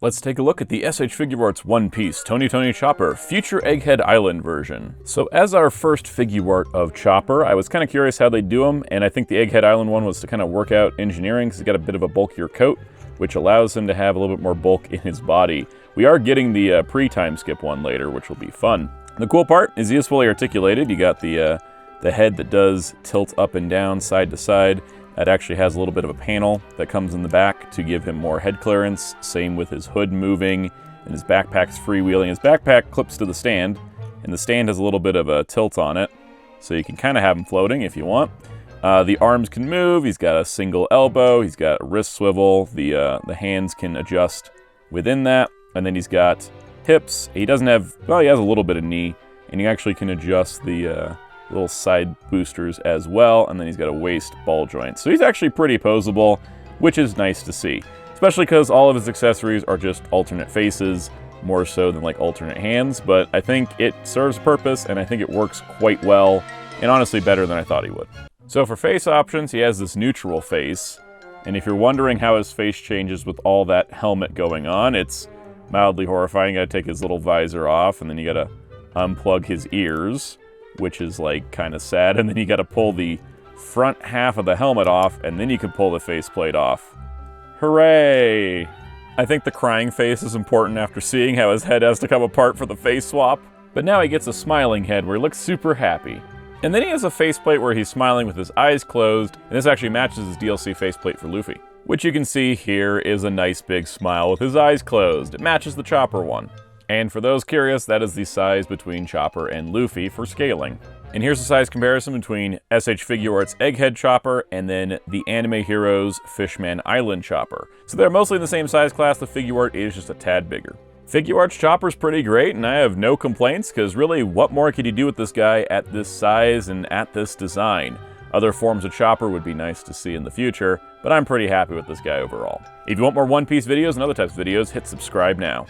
Let's take a look at the SH Figuarts One Piece Tony Chopper Future Egghead Island version. So as our first Figuart of Chopper, I was kind of curious how they do them, and I think the Egghead Island one was to kind of work out engineering because he's got a bit of a bulkier coat, which allows him to have a little bit more bulk in his body. We are getting the pre-time skip one later, which will be fun. The cool part is he is fully articulated. You got the head that does tilt up and down, side to side. That actually has a little bit of a panel that comes in the back to give him more head clearance. Same with his hood moving, and his backpack's freewheeling. His backpack clips to the stand, and the stand has a little bit of a tilt on it, so you can kind of have him floating if you want. The arms can move. He's got a single elbow. He's got a wrist swivel. The hands can adjust within that, and then he's got hips. He doesn't have, well, he has a little bit of knee, and you actually can adjust the little side boosters as well, and then he's got a waist ball joint. So he's actually pretty posable, which is nice to see, especially because all of his accessories are just alternate faces, more so than like alternate hands, but I think it serves purpose, and I think it works quite well, and honestly better than I thought he would. So for face options, he has this neutral face, and if you're wondering how his face changes with all that helmet going on, it's mildly horrifying. You gotta take his little visor off, and then you gotta unplug his ears, which is like kind of sad, and then you got to pull the front half of the helmet off, and then you can pull the faceplate off. Hooray! I think the crying face is important after seeing how his head has to come apart for the face swap. But now he gets a smiling head where he looks super happy. And then he has a faceplate where he's smiling with his eyes closed, and this actually matches his DLC faceplate for Luffy. Which you can see here is a nice big smile with his eyes closed. It matches the Chopper one. And for those curious, that is the size between Chopper and Luffy for scaling. And here's the size comparison between SH Figuarts Egghead Chopper and then the Anime Heroes Fishman Island Chopper. So they're mostly in the same size class. The Figuart is just a tad bigger. Figuarts Chopper's pretty great, and I have no complaints, because really, what more could you do with this guy at this size and at this design? Other forms of Chopper would be nice to see in the future, but I'm pretty happy with this guy overall. If you want more One Piece videos and other types of videos, hit subscribe now.